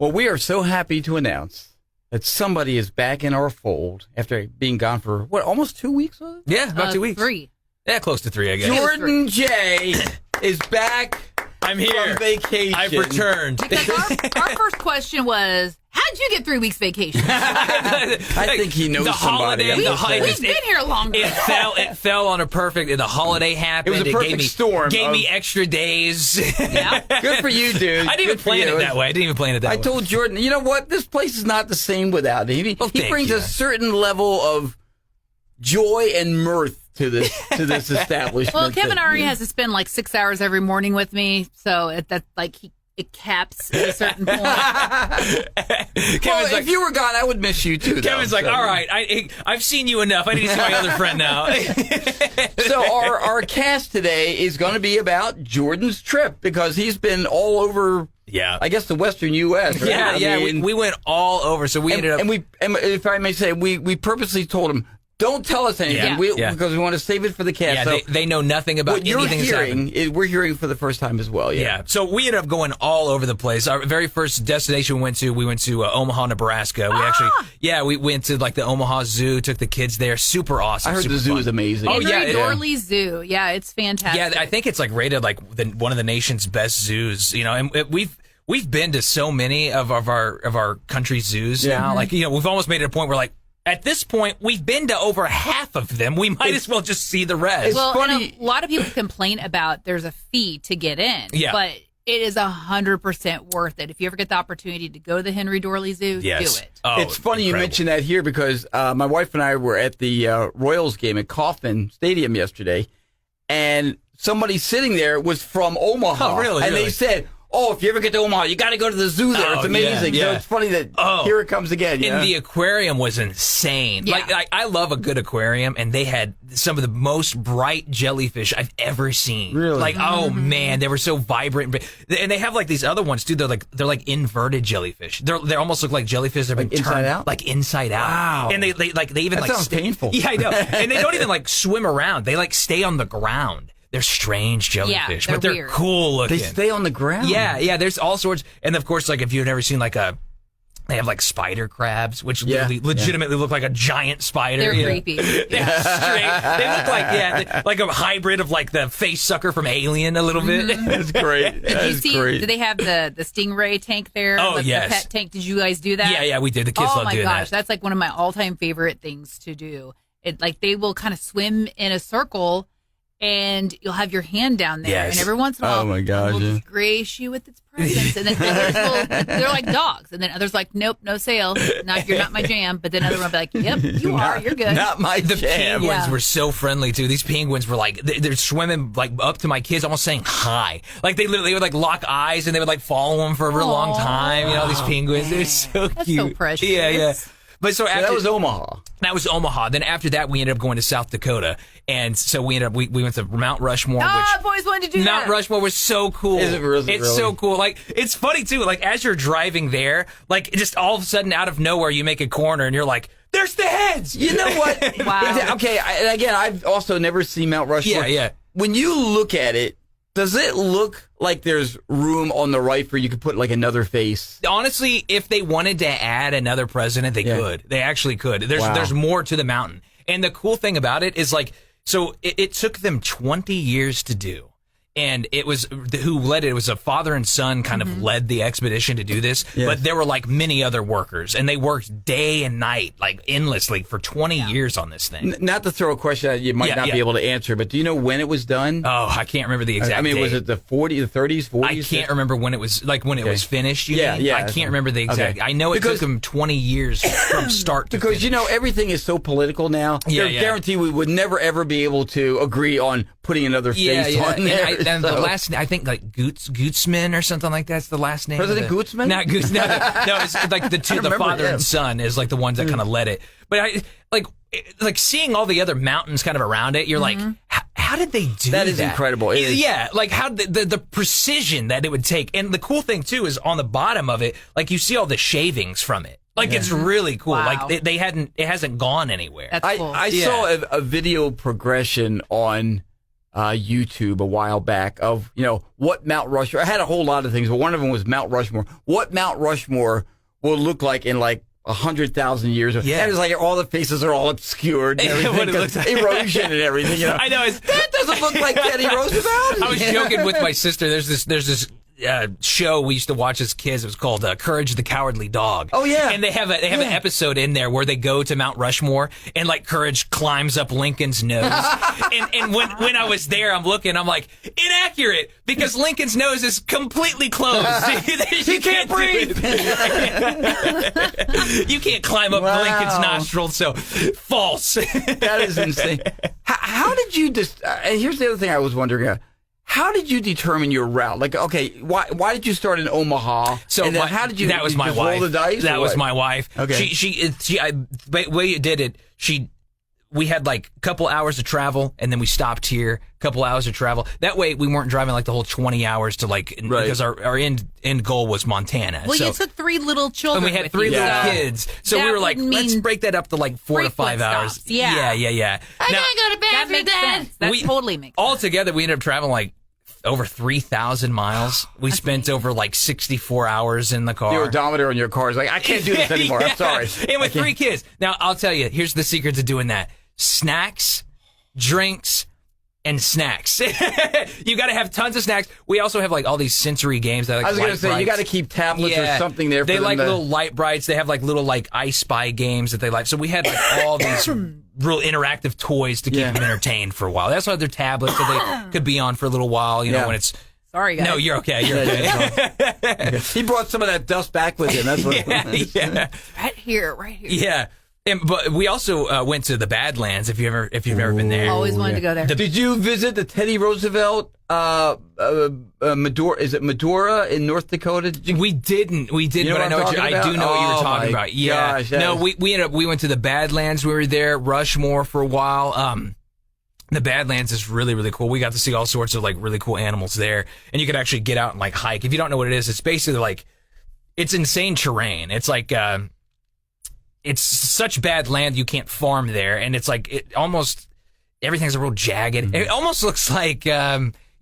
Well, we are so happy to announce that somebody is back in our fold after being gone for, almost 2 weeks? Was it? Yeah, about 2 weeks. 3. Yeah, close to 3, I guess. Jordan J. is back. I'm here. From vacation. I've returned. Because our first question was, how'd you get 3 weeks vacation? I think he knows the somebody. Holiday, We've been here longer. It fell on a perfect. The holiday happened. It was a perfect storm. Gave me extra days. Yeah. Good for you, dude. I didn't even plan it that way. I didn't even plan it that way. I told Jordan, you know what? This place is not the same without him. He brings a certain level of joy and mirth to this establishment. Well, Kevin already has to spend like 6 hours every morning with me, so it caps at a certain point. If you were gone, I would miss you too. Kevin's all right, I've seen you enough. I need to see my other friend now. So our cast today is going to be about Jordan's trip because he's been all over. Yeah, I guess the Western U.S. Right? Yeah, we went all over. So we ended up, and if I may say, we purposely told him, don't tell us anything because we want to save it for the cast. Yeah, so they know nothing about what anything you're that's happened. We're hearing for the first time as well. Yeah. So we ended up going all over the place. Our very first destination we went to Omaha, Nebraska. We went to like the Omaha Zoo, took the kids there. Super awesome. I heard the zoo is amazing. Henry Dorley Zoo. Yeah, it's fantastic. Yeah, I think it's like rated like one of the nation's best zoos. You know, and we've been to so many of our country's zoos now. Like, you know, we've almost made it a point where like, at this point, we've been to over half of them. We might as well just see the rest. Well, and a lot of people complain about there's a fee to get in. Yeah. But it is 100% worth it. If you ever get the opportunity to go to the Henry Dorley Zoo, do it. Oh, it's funny you mention that here because my wife and I were at the Royals game at Kauffman Stadium yesterday, and somebody sitting there was from Omaha. Oh, really? And they said, if you ever get to Omaha, you got to go to the zoo there. It's amazing. Yeah. So it's funny that here it comes again. And the aquarium was insane. Yeah. Like I love a good aquarium, and they had some of the most bright jellyfish I've ever seen. Really? Like, oh man, they were so vibrant. And they have like these other ones too. They're like inverted jellyfish. They almost look like jellyfish that have been inside turned out. Like inside out. Wow. And they even that sounds painful. Yeah, I know. And they don't even like swim around. They like stay on the ground. They're strange jellyfish, but they're weird. cool looking. They stay on the ground. Yeah. There's all sorts, and of course, like if you've never seen like they have like spider crabs, which legitimately look like a giant spider. They're creepy. Yeah, they look like a hybrid of like the face sucker from Alien a little bit. That's great. Did they have the Stingray tank there? Oh, like yes. The pet tank. Did you guys do that? Yeah, we did. The kids love doing that. Oh my gosh, that's like one of my all-time favorite things to do. They will kind of swim in a circle, and you'll have your hand down there, and every once in a while, it will just grace you with its presence. And then others they're like dogs, and then others like, nope, no sale, you're not my jam. But then other one will be like, yep, you are, you're good. Not my The jam. penguins were so friendly too. These penguins were like, they're swimming like up to my kids, almost saying hi. Like they would like lock eyes, and they would like follow them for a real long time. You know, these penguins, they're so That's cute. so precious. Yeah. But so after that was Omaha. That was Omaha. Then after that, we ended up going to South Dakota, and so we went to Mount Rushmore. I've always wanted to do that. Mount Rushmore was so cool. Is it really? It's so cool. Like it's funny too. Like as you're driving there, like just all of a sudden out of nowhere, you make a corner, and you're like, "There's the heads." You know what? Wow. Okay. And again, I've also never seen Mount Rushmore. Yeah. When you look at it, does it look like there's room on the right where you could put like another face? Honestly, if they wanted to add another president, they could. They actually could. There's more to the mountain. And the cool thing about it is like, so it took them 20 years to do. And it was who led it. It was a father and son kind of led the expedition to do this. Yes. But there were like many other workers, and they worked day and night, like endlessly for 20 years on this thing. Not to throw a question that you might not be able to answer, but do you know when it was done? Oh, I can't remember the exact date. Was it the 40s, the 30s, 40s? I can't remember when it was, like when it was finished. Yeah. I can't remember the exact. I know it took them 20 years from start to finish. Because, everything is so political now. Yeah, guarantee we would never, ever be able to agree on putting another face on there. And the last, I think like Gutzman or something like that's the last name. President Gutzman? Not Gutzman. No, it's like the father and son is like the ones that kind of led it. But I like seeing all the other mountains kind of around it. You're like, how did they do that? That is incredible. Yeah, like how the precision that it would take. And the cool thing too is on the bottom of it, like you see all the shavings from it. Like it's really cool. Wow. Like it hasn't gone anywhere. That's cool. I saw a video progression on YouTube a while back of, what Mount Rushmore. I had a whole lot of things, but one of them was Mount Rushmore. What Mount Rushmore will look like in 100,000 years. Yeah. And it's like all the faces are all obscured and everything. What it looks like. Erosion and everything. I know. That doesn't look like Teddy Roosevelt. I was joking with my sister. There's this show we used to watch as kids. It was called Courage the Cowardly Dog. Oh yeah, and they have an episode in there where they go to Mount Rushmore and Courage climbs up Lincoln's nose. and when I was there, I'm looking, I'm like, inaccurate, because Lincoln's nose is completely closed. You can't breathe. You can't climb up Lincoln's nostrils. So false. That is insane. How did you just? And here's the other thing I was wondering. How did you determine your route? Why did you start in Omaha? So how did you? That was my wife. Roll the dice. That was my wife. Okay. The way you did it, we had a couple hours to travel, and then we stopped here. Couple hours to travel. That way, we weren't driving the whole 20 hours to because our end goal was Montana. Well, you took 3 little children. And we had 3 little kids, so we were let's break that up to 4 to 5 hours. Stops. Yeah. I gotta go to bed for that. That totally makes sense. Altogether, we ended up traveling over 3,000 miles. We spent over 64 hours in the car. The odometer on your car is I can't do this anymore. I'm sorry. And with 3 kids. Now, I'll tell you, here's the secret to doing that. Snacks, drinks, and snacks. You got to have tons of snacks. We also have all these sensory games that I was going to say, you got to keep tablets or something there for them. They like little light brights. They have little I Spy games that they like. So we had all these real interactive toys to keep them entertained for a while. They also had their tablets that they could be on for a little while, know, when it's... Sorry, guys. No, you're okay. You're okay. He brought some of that dust back with him. That's what Right here. Yeah. But we also went to the Badlands. If you've ever been there, always wanted to go there. Did you visit the Teddy Roosevelt Medora? Is it Medora in North Dakota? We didn't. But I know I do know what you were talking about. Yeah. Gosh, no, we went to the Badlands. We were there, Rushmore for a while. The Badlands is really, really cool. We got to see all sorts of really cool animals there, and you could actually get out and hike. If you don't know what it is, it's basically it's insane terrain. It's it's such bad land you can't farm there, and it's it almost everything's a real jagged. Mm-hmm. It almost looks like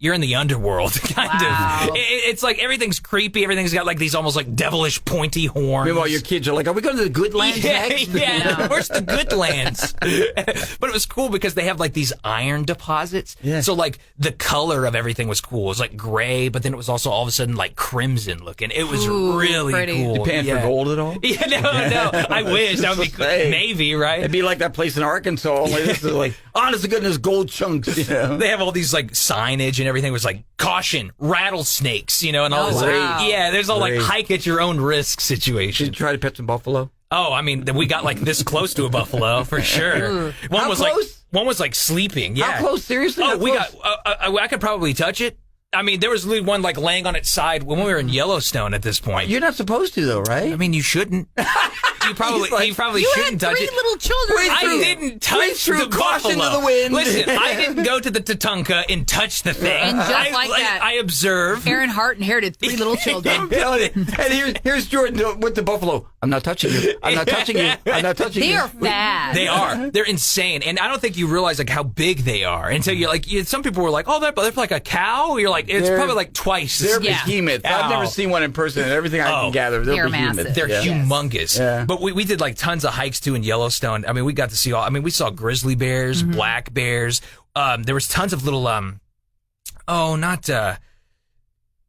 you're in the underworld, kind of. It's everything's creepy. Everything's got these almost devilish pointy horns. Meanwhile, your kids are are we going to the good lands next? Yeah, no. Where's the good lands? But it was cool because they have these iron deposits. Yeah. So the color of everything was cool. It was gray, but then it was also all of a sudden crimson looking. It was really pretty. cool. You paying for gold at all? Yeah, no. I wish that would be cool. Maybe, right? It'd be like that place in Arkansas. Only this is honest to goodness gold chunks. They have all these signage and everything was caution, rattlesnakes, and all this. Wow. Yeah, there's all hike at your own risk situation. Did you try to pet some buffalo? Oh, I mean, we got this close to a buffalo for sure. One How was close? One was sleeping. Yeah. How close? Seriously? Oh, we got. I could probably touch it. I mean, there was one laying on its side when we were in Yellowstone at this point. You're not supposed to, though, right? I mean, you shouldn't. You probably shouldn't touch it. You had 3 little children. I didn't touch the caution buffalo. To the wind. Listen, I didn't go to the Tatanka and touch the thing. And just that, I observed. Aaron Hart inherited 3 little children. I'm telling you. And here's Jordan with the buffalo. I'm not touching you. I'm not touching you. I'm not touching you. They are fast. They are. They're insane. And I don't think you realize how big they are until you're some people were oh, they're like a cow. You're it's probably twice. They're behemoth. I've never seen one in person, and everything I can gather, they're behemoth. Massive. They're humongous. Yeah. But we did tons of hikes too in Yellowstone. I mean, we got to see we saw grizzly bears, black bears. There was tons of little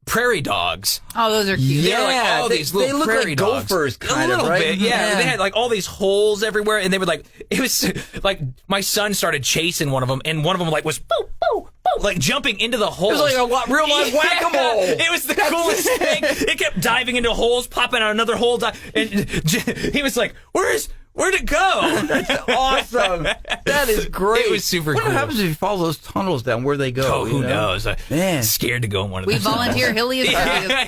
prairie dogs. Oh, those are cute. Yeah, these little they look prairie like dogs. gophers, kind a little of, right? bit. Yeah, they had all these holes everywhere, and they would it was my son started chasing one of them, and one of them was boo boo boo, jumping into the holes. It was a real life whack-a-mole. It was the coolest thing. It kept diving into holes, popping out another hole, and he was where'd it go? That's awesome. That is great. It was super cool. What happens if you follow those tunnels down? Where they go? Oh, who knows? Man, scared to go in one of those. We volunteer. Hilly is I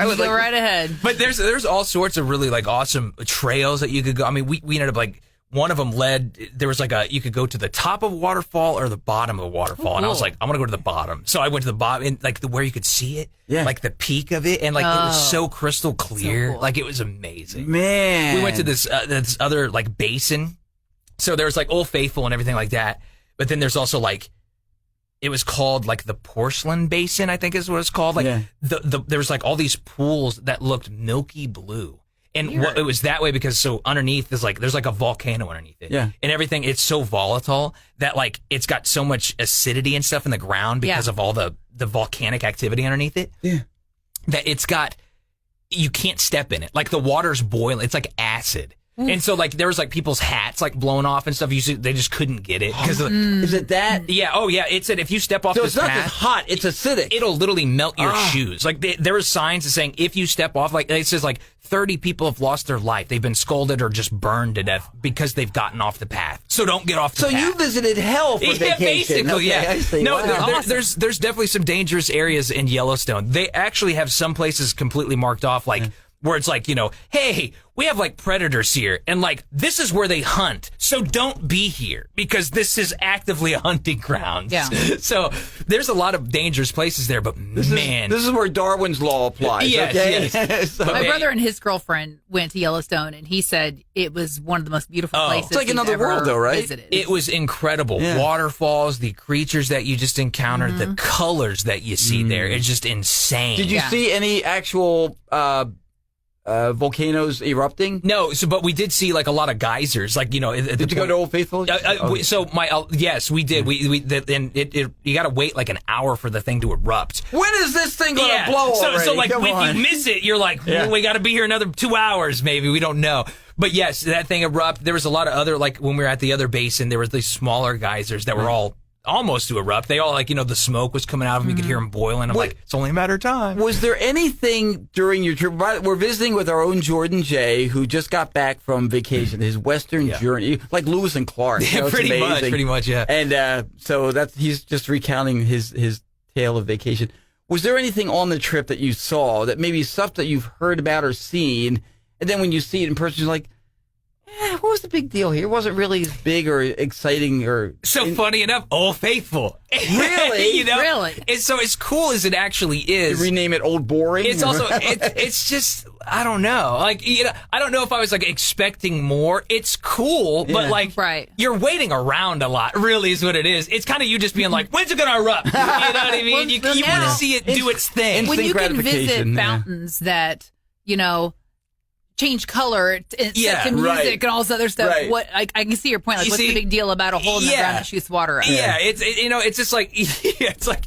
would go right ahead. But there's all sorts of really awesome trails that you could go. I mean, we ended up one of them led. There was you could go to the top of a waterfall or the bottom of a waterfall, and I was I'm gonna go to the bottom. So I went to the bottom, and where you could see it, the peak of it, and it was so crystal clear, so cool. It was amazing. Man, we went to this other basin. So there's Old Faithful and everything like that, but then there's also it was called like the Porcelain Basin, I think is what it's called. Like there was like all these pools that looked milky blue. And it was that way because so underneath is like there's like a volcano underneath it. Yeah. And everything, it's so volatile that like it's got so much acidity and stuff in the ground because of all the volcanic activity underneath it. Yeah. That you can't step in it. Like the water's boiling. It's like acid. And so, like, there was, like, people's hats, like, blown off and stuff. They just couldn't get it. Is it that? Yeah. Oh, yeah. It said if you step off this path... So it's not just hot. It's acidic. It'll literally melt your shoes. Like, there were signs saying if you step off, like, it says, like, 30 people have lost their life. They've been scalded or just burned to death because they've gotten off the path. So don't get off the path. So you visited hell for vacation. Basically, yeah. I see. No, wow. there's definitely some dangerous areas in Yellowstone. They actually have some places completely marked off, like... Where it's like, hey, we have like predators here and like this is where they hunt. So don't be here because this is actively a hunting ground. Yeah. So there's a lot of dangerous places there, but this is where Darwin's law applies. Yes, okay? yes. So, my brother and his girlfriend went to Yellowstone and he said it was one of the most beautiful places. It's like another world though, right? Visited. It was incredible. Yeah. Waterfalls, the creatures that you just encountered, the colors that you see there. It's just insane. Did you see any actual volcanoes erupting? No, but we did see like a lot of geysers. Like did you go to Old Faithful? So yes, we did. And you got to wait like an hour for the thing to erupt. When is this thing going to blow? So like if you miss it, you're like, well, we got to be here another 2 hours, maybe. We don't know. But yes, that thing erupted. There was a lot of other like when we were at the other basin, there was these smaller geysers that were all almost to erupt. They all like, the smoke was coming out of them. You could hear them boiling. I'm like, it's only a matter of time. Was there anything during your trip? We're visiting with our own Jordan J, who just got back from vacation, his Western journey, like Lewis and Clark. Yeah, pretty much, yeah. And so he's just recounting his tale of vacation. Was there anything on the trip that you saw that maybe stuff that you've heard about or seen, and then when you see it in person, you're like, what was the big deal here? It wasn't really as big or exciting or... Funny enough, Old Faithful. Really? Really? So as cool as it actually is... You rename it Old Boring? It's also... it's just... I don't know. Like, I don't know if I was, like, expecting more. It's cool, but, like... Right. You're waiting around a lot, really is what it is. It's kind of you just being like, when's it going to erupt? You know what I mean? You want to see it do its thing. When you can visit fountains that, change color to music and all this other stuff. Right. What I can see your point. Like, what's the big deal about a hole in the ground that shoots water out? Yeah, it's just like it's like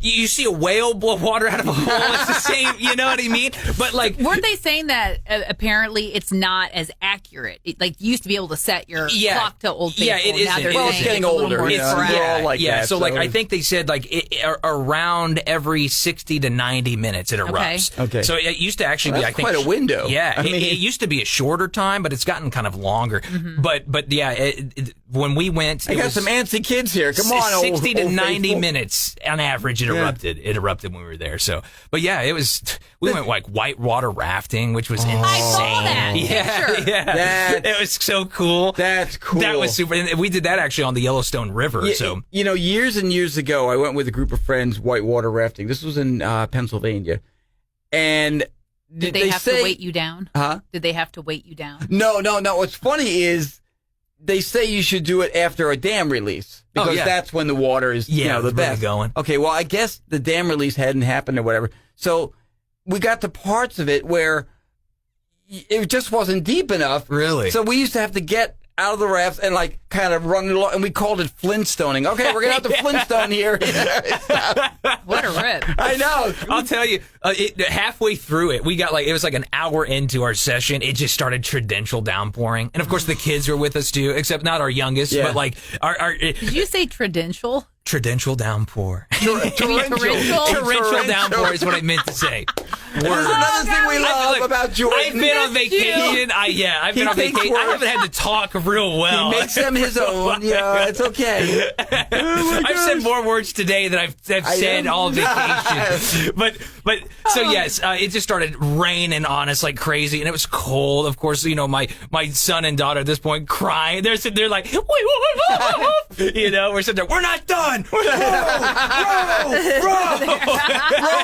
you see a whale blow water out of a hole. It's the same. You know what I mean? But like, weren't they saying that apparently it's not as accurate? Like you used to be able to set your clock to Old Faithful. Yeah, it is. It's getting older. So like I think they said like around every 60 to 90 minutes it erupts. Okay. So it used to actually be, I think, quite a window. Yeah. It used to be a shorter time, but it's gotten kind of longer. Mm-hmm. But yeah, when we went, I got some antsy kids here. Come on, 60 to 90 minutes on average. It erupted when we were there. So, but yeah, it was. We went like whitewater rafting, which was insane. I saw that. Yeah. It was so cool. That's cool. That was super. And we did that actually on the Yellowstone River. Yeah, so years and years ago, I went with a group of friends whitewater rafting. This was in Pennsylvania, and did they have to weight you down? Huh? Did they have to weight you down? No. What's funny is they say you should do it after a dam release. Because that's when the water is the best. Going. Okay, well, I guess the dam release hadn't happened or whatever. So we got to parts of it where it just wasn't deep enough. Really? So we used to have to get out of the rafts and like kind of run along, and we called it Flintstoning. Okay, we're gonna have to Flintstone here. What a rip! I know. I'll tell you, halfway through it, we got it was like an hour into our session. It just started torrential downpouring, and of course the kids were with us too, except not our youngest, but like our. Did you say torrential? Torrential downpour. Torrential downpour is what I meant to say. This is another thing we love about Jordan. I've been on vacation. I've been on vacation. I haven't had to talk real well. He makes them his own. Yeah, it's okay. I've said more words today than I've said all vacation. But so yes, it just started raining on us like crazy, and it was cold. Of course, my son and daughter at this point crying. They're sitting there like, wait, we're sitting there. We're not done. Row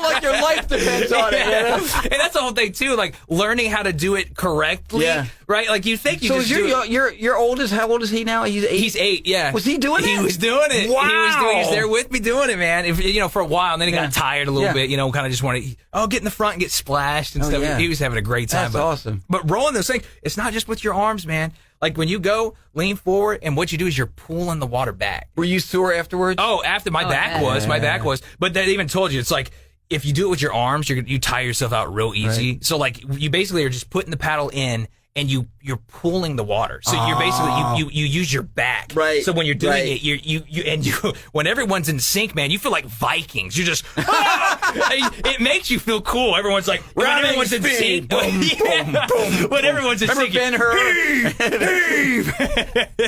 like your life depends on it. And that's the whole thing too, like learning how to do it correctly, right? Like you think you so just your oldest, how old is he now? He's 8? He's 8, yeah. Was he doing it? He was doing it. Wow. He was there with me doing it, man. For a while, and then he got tired a little bit, kind of just wanted, get in the front and get splashed and stuff. Yeah. He was having a great time. That's awesome. But rolling those things, it's not just with your arms, man. Like when you go, lean forward, and what you do is you're pulling the water back. Were you sore afterwards? Oh, after my back was. But they even told you, it's like, if you do it with your arms, you tire yourself out real easy. Right. So like you basically are just putting the paddle in and you're pulling the water. So you're basically you use your back. Right. So when you're doing it, you when everyone's in sync, man, you feel like Vikings. You just it makes you feel cool. Everyone's like when everyone's in sync. Boom, boom, boom. When everyone's in sync.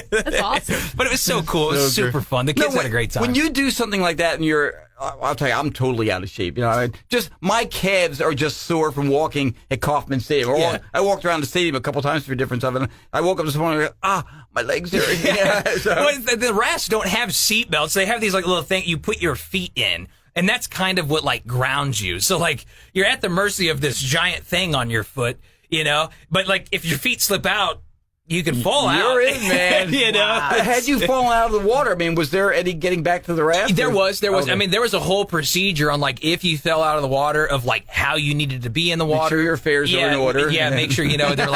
That's awesome. But it was so cool. It was super fun. The kids had a great time. When you do something like that and I'll tell you, I'm totally out of shape. Just my calves are just sore from walking at Kauffman Stadium. I walked around the stadium a couple times for different stuff, and I woke up this morning and my legs are. Well, the rafts don't have seat belts. They have these like little thing you put your feet in, and that's kind of what like grounds you. So like you're at the mercy of this giant thing on your foot, But like if your feet slip out, you can fall out. You're in, man. Had you fallen out of the water, I mean, was there any getting back to the raft? There was. Okay. I mean, there was a whole procedure on like if you fell out of the water of like how you needed to be in the water. Make sure your affairs are in order. Yeah, make sure they're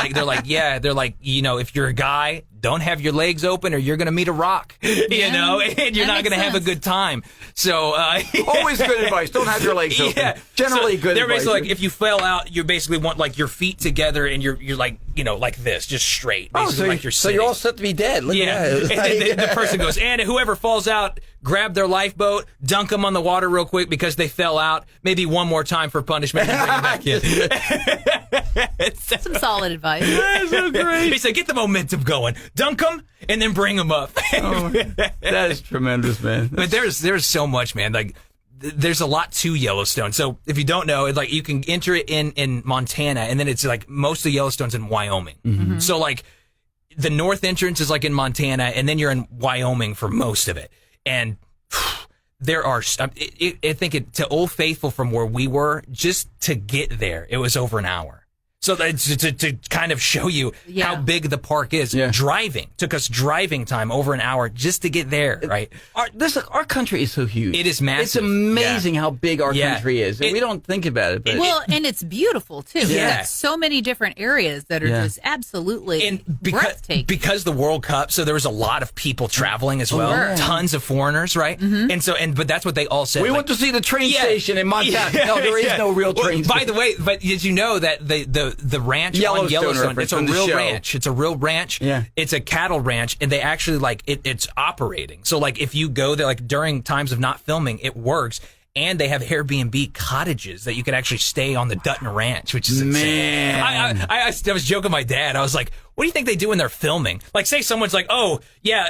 like if you're a guy, don't have your legs open or you're going to meet a rock, and you're not going to have a good time. So always good advice. Don't have your legs open. Yeah. Generally good advice. They're basically like if you fell out, you basically want like your feet together and you're like like this, just straight. So you're all set to be dead. Look at that. And the person goes, and whoever falls out, grab their lifeboat, dunk them on the water real quick because they fell out. Maybe one more time for punishment and bring them back in. Some solid advice. That's so great. He said, get the momentum going. Dunk them and then bring them up. That is tremendous, man. But there's so much, man. Like there's a lot to Yellowstone. So if you don't know, like you can enter it in Montana, and then it's like most of Yellowstone's in Wyoming. Mm-hmm. So like the north entrance is like in Montana, and then you're in Wyoming for most of it. And there are, I think to Old Faithful from where we were, just to get there, it was over an hour. So to kind of show you how big the park is, driving took us driving time over an hour just to get there. Right? Our country is so huge. It is massive. It's amazing how big our country is, and we don't think about it. But and it's beautiful too. Yeah, there's so many different areas that are just absolutely breathtaking. Because the World Cup, so there was a lot of people traveling as well. Sure. Tons of foreigners, right? Mm-hmm. But that's what they all said. We went to see the train station in Montana. No, there is no real train station. By the way, but did you know that the ranch on Yellowstone, it's a real ranch. It's a real ranch. Yeah. It's a cattle ranch, and they actually it's operating. So like if you go there like during times of not filming, it works. And they have Airbnb cottages that you can actually stay on the Dutton Ranch, which is insane. Man. I was joking with my dad. I was like, what do you think they do when they're filming? Like, say someone's like, oh, yeah,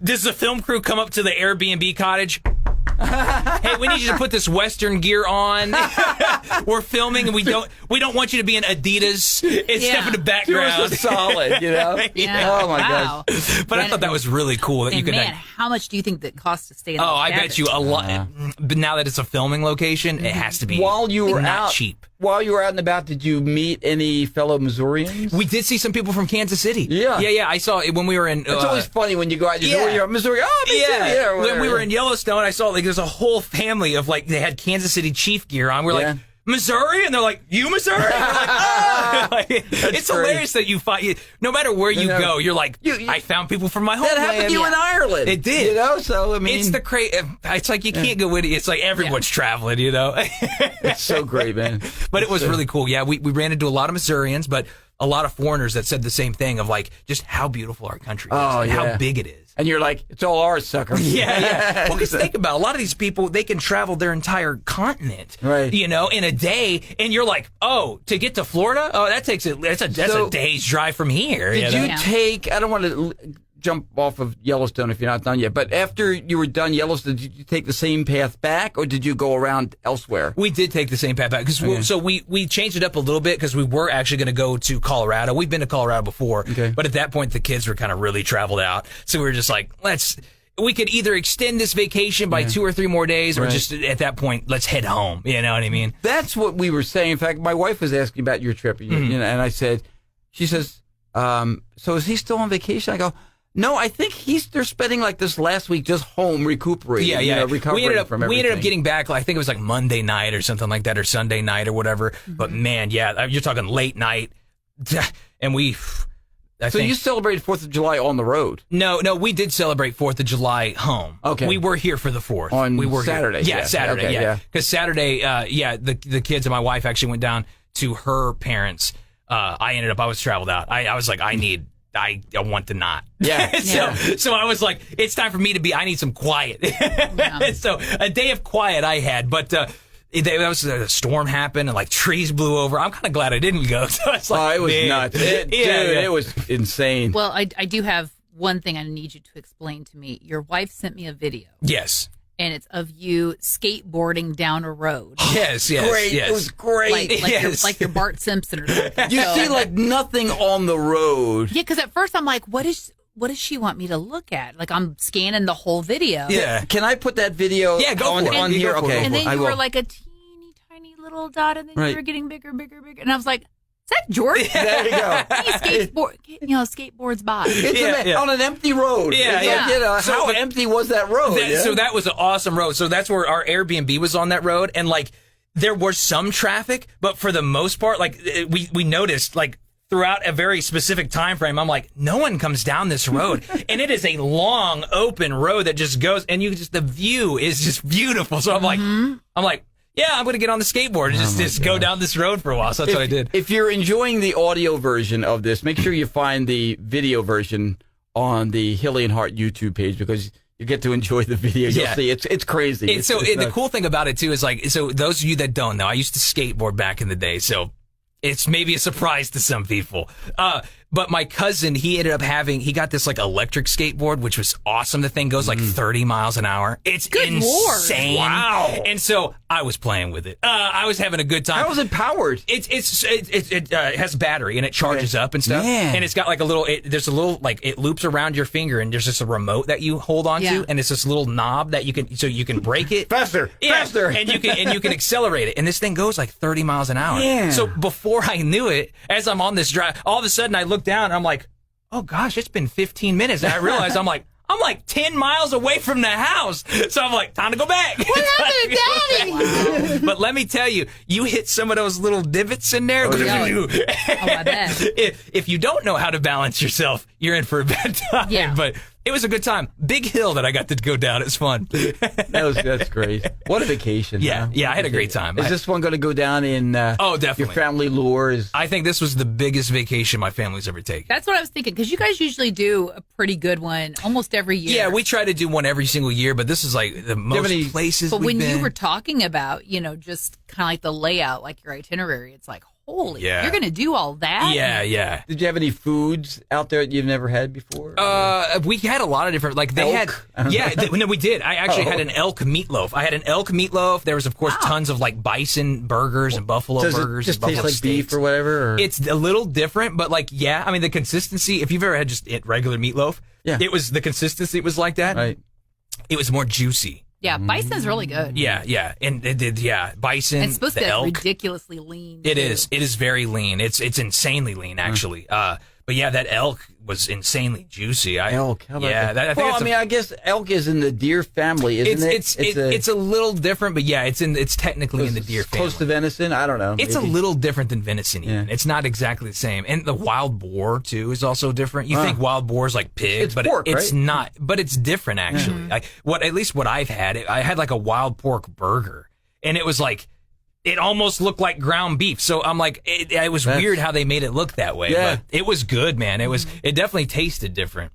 does the film crew come up to the Airbnb cottage? Hey, we need you to put this Western gear on. We're filming, and we don't want you to be in Adidas and stuff in the background. Yours is solid, Yeah. Oh my gosh! But I thought that was really cool that you could. Man, how much do you think that costs to stay in? I bet you a lot. But now that it's a filming location, it has to be. While you were not cheap. While you were out and about, did you meet any fellow Missourians? We did see some people from Kansas City. Yeah. I saw it when we were in. It's always funny when you go out. You're Missouri. Oh, me too. Yeah. When we were in Yellowstone, I saw like there's a whole family of like they had Kansas City Chief gear on. We're like, Missouri, and they're like, you Missouri? And we're like, it's hilarious that you find no matter where you go, you're like, I found people from my homeland. That happened to you in Ireland. It did. So I mean, it's the it's like you can't go with it. It's like everyone's traveling. It's so great, man. But it was really cool. Yeah, we ran into a lot of Missourians, but a lot of foreigners that said the same thing of like just how beautiful our country is and how big it is. And you're like, it's all ours, sucker. Yeah. Well, because think about it, a lot of these people, they can travel their entire continent, right? In a day, and you're like, oh, to get to Florida, that's a day's drive from here. Did you take? I don't want to jump off of Yellowstone if you're not done yet, but after you were done Yellowstone, did you take the same path back, or did you go around elsewhere? We did take the same path back because we changed it up a little bit because we were actually going to go to Colorado. We've been to Colorado before, but at that point the kids were kind of really traveled out, so we were just like, we could either extend this vacation by 2 or 3 more days, or just at that point, let's head home. You know what I mean? That's what we were saying. In fact, my wife was asking about your trip, and I said, she says, so is he still on vacation? I go, no, I think they're spending like this last week just home recuperating. Recovering from everything. We ended up getting back, I think it was like Monday night or something like that, or Sunday night or whatever. But man, you're talking late night. And you celebrated 4th of July on the road? No, we did celebrate 4th of July home. Okay. We were here for the 4th. We were Saturday? Here. Yeah, Saturday, okay, because Saturday, the kids and my wife actually went down to her parents'. I was traveled out. I was like, I want to not. Yeah. So I was like, it's time for me to I need some quiet. So a day of quiet I had, but a storm happened and like trees blew over. I'm kind of glad I didn't go. So it's like, it was nuts. It was insane. Well, I do have one thing I need you to explain to me. Your wife sent me a video. Yes. And it's of you skateboarding down a road. Yes. Great. Yes. It was great. Like you're Bart Simpson or something. You see like nothing on the road. Yeah, because at first I'm like, what does she want me to look at? Like I'm scanning the whole video. Yeah. Can I put that video on here? Okay. And then you were like a teeny tiny little dot, and then you were getting bigger. And I was like, is that Jordan? There you go. He skateboards by. On an empty road. How empty was that road? So that was an awesome road. So that's where our Airbnb was, on that road. And like, there was some traffic, but for the most part, like we noticed, like throughout a very specific time frame, I'm like, no one comes down this road. And it is a long, open road that just goes, and the view is just beautiful. So I'm like, yeah, I'm going to get on the skateboard and just go down this road for a while. So that's what I did. If you're enjoying the audio version of this, make sure you find the video version on the Hilly and Hart YouTube page, because you get to enjoy the video. You'll see it's crazy. The cool thing about it too is so those of you that don't know, I used to skateboard back in the day. So it's maybe a surprise to some people. But my cousin, he got this like electric skateboard, which was awesome. The thing goes like 30 miles an hour. It's insane. Wow. And so I was playing with it. I was having a good time. How is it powered? It has battery and it charges up and stuff. Man. And it's got like it loops around your finger, and there's just a remote that you hold onto, and it's this little knob that you can break it. faster. And you can accelerate it. And this thing goes like 30 miles an hour. Yeah. So before I knew it, as I'm on this drive, all of a sudden I look down and I'm like, oh gosh, it's been 15 minutes. And I realized I'm like 10 miles away from the house. So I'm like, time to go back. What happened to Daddy? But let me tell you, you hit some of those little divots in there. Oh, my bad. If you don't know how to balance yourself, you're in for a bad time. Yeah. But it was a good time. Big hill that I got to go down. It's fun. That's great. What a vacation. Yeah, huh? I had a great time. Is this one going to go down in definitely. your family lore? I think this was the biggest vacation my family's ever taken. That's what I was thinking, because you guys usually do a pretty good one almost every year. Yeah, we try to do one every single year, but this is like the most places But we've when been. you were talking about, just kind of like the layout, like your itinerary, it's like, holy, you're going to do all that? Yeah. Did you have any foods out there that you've never had before? We had a lot of different, like they elk? had, no, we did. I actually had an elk meatloaf. I had an elk meatloaf. There was, of course, tons of like bison burgers and buffalo burgers. Does it just and buffalo taste like steaks. beef or whatever? Or? It's a little different, but like, I mean, the consistency, if you've ever had just regular meatloaf, the consistency was like that. Right. It was more juicy. Yeah, bison's really good. Yeah. And it did, bison, and it's supposed the to be elk. ridiculously lean. It is. It is very lean. It's insanely lean, actually. But yeah, that elk was insanely juicy. Elk. How about that? I I guess elk is in the deer family, isn't it? It's a little different, but yeah, it's technically in the deer family. Close to venison? I don't know. It's a little different than venison even. It's not exactly the same. And the wild boar, too, is also different. You think wild boar is like pig, it's but pork, it's right? not. But it's different, actually. At least what I've had, I had like a wild pork burger, and it was like, it almost looked like ground beef. So I'm like, it was weird how they made it look that way. Yeah. But it was good, man. It definitely tasted different.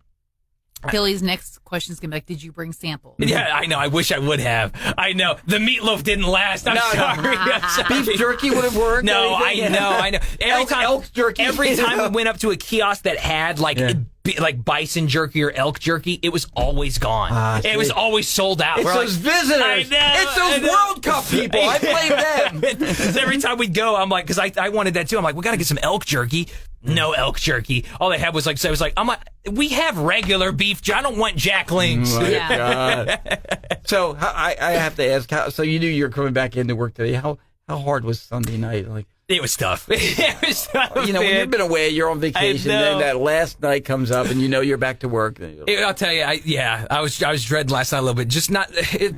Billy's next question is going to be like, did you bring samples? Yeah, I know. I wish I would have. I know. The meatloaf didn't last. I'm sorry. Beef jerky would have worked. No, I know. Elk jerky. Every time we went up to a kiosk that had like bison jerky or elk jerky, it was always gone. It was always sold out. It's those visitors. I know. It's those World Cup people. I blame them. Every time we'd go, I'm like, because I wanted that too. I'm like, we got to get some elk jerky. No elk jerky. All they had was like, we have regular beef. I don't want Jack Links. Oh my God. So I have to ask. So you knew you were coming back into work today. How hard was Sunday night? Like. It was tough. It was tough. When you've been away, you're on vacation, then that last night comes up, and you're back to work. I'll tell you, I was dreading last night a little bit. Just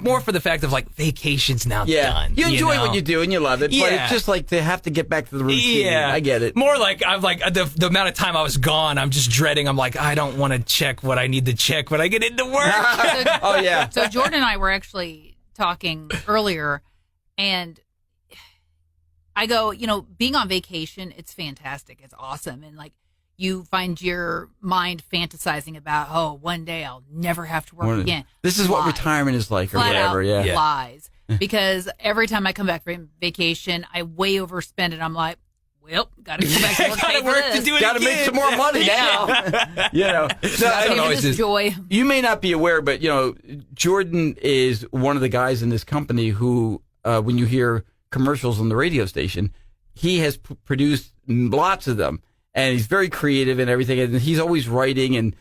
more for the fact of like vacation's now done. You enjoy what you do and you love it, but it's just like to have to get back to the routine. Yeah, I get it. More like I'm like the amount of time I was gone, I'm just dreading. I'm like, I don't want to check what I need to check when I get into work. Oh yeah. So Jordan and I were actually talking earlier, and I go, being on vacation, it's fantastic. It's awesome. And like you find your mind fantasizing about, one day I'll never have to work again. This is what retirement is like or whatever. Yeah. Lies. Because every time I come back from vacation, I way overspend it. I'm like, well, got to go back to work. Got to work to do it. Got to make some more money now. I don't always joy. You may not be aware, but Jordan is one of the guys in this company who, when you hear commercials on the radio station, he has produced lots of them, and he's very creative and everything, and he's always writing and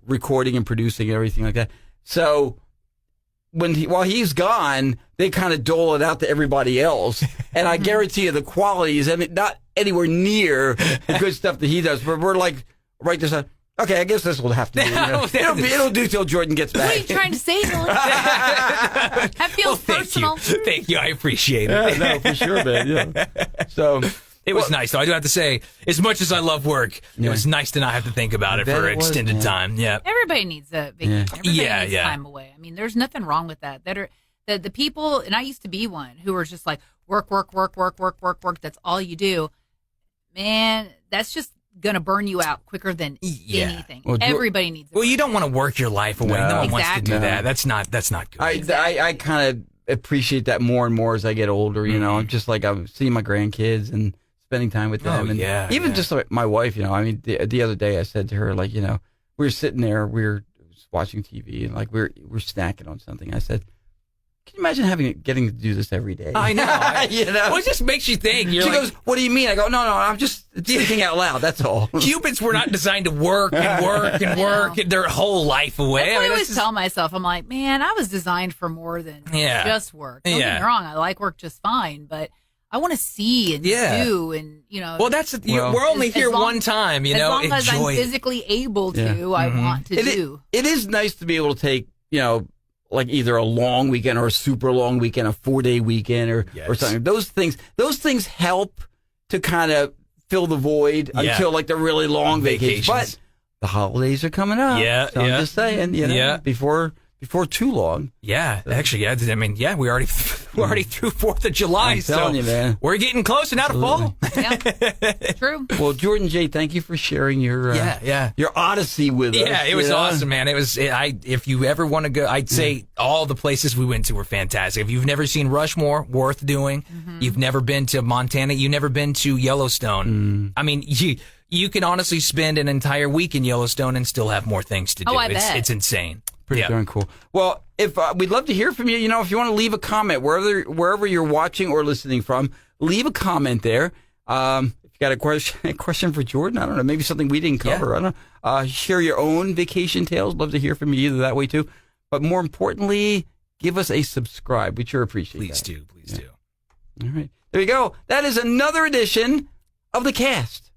recording and producing and everything like that. So while he's gone, they kind of dole it out to everybody else, and I guarantee you the quality is not anywhere near the good stuff that he does, but we're like right this time. Okay, I guess this will have to do. It'll do till Jordan gets back. What are you trying to say, Billy? That feels personal. Thank you. I appreciate it. Yeah, no, for sure, man. Yeah. So it was nice, though. I do have to say, as much as I love work, it was nice to not have to think about it for an extended time. Yeah. Everybody needs a vacation. Everybody needs time away. I mean, there's nothing wrong with that. The people, and I used to be one, who were just like, work. That's all you do. Man, that's just going to burn you out quicker than anything. Well, everybody needs it. Well, you don't want to work your life away. No one wants to do that. That's not good. I kind of appreciate that more and more as I get older. I'm just like, I'm seeing my grandkids and spending time with them. And just like my wife, I mean, the other day I said to her, like, we were sitting there, we were watching TV, and like we're snacking on something. I said, can you imagine getting to do this every day? I know. Well, it just makes you think. She goes, what do you mean? I go, no, I'm just thinking out loud. That's all. Cubans were not designed to work and work their whole life away. That's what I always tell myself. I'm like, man, I was designed for more than just work. Don't get me wrong. I like work just fine, but I want to see and do and, Well, we're only here one time, As long as I'm physically able to, I want to do. It is nice to be able to take, like either a long weekend or a super long weekend, a 4-day weekend or something. Those things help to kind of fill the void until like the really long vacations. But the holidays are coming up. So I'm just saying, before too long. Yeah, actually, I mean, we're already through 4th of July. I'm telling you, man. We're getting closer now to fall. Yeah, true. Well, Jordan J., thank you for sharing your odyssey with us. Yeah, it was awesome, man. It was. If you ever want to go, I'd say all the places we went to were fantastic. If you've never seen Rushmore, worth doing. You've never been to Montana. You've never been to Yellowstone. I mean, you can honestly spend an entire week in Yellowstone and still have more things to do. Oh, I bet. It's insane. Pretty darn cool. Well, if we'd love to hear from you. If you want to leave a comment wherever you're watching or listening from, leave a comment there. If you got a question for Jordan, I don't know, maybe something we didn't cover. I don't know. Share your own vacation tales. Love to hear from you either that way too. But more importantly, give us a subscribe. We sure appreciate that. Please do. All right, there you go. That is another edition of the Kast.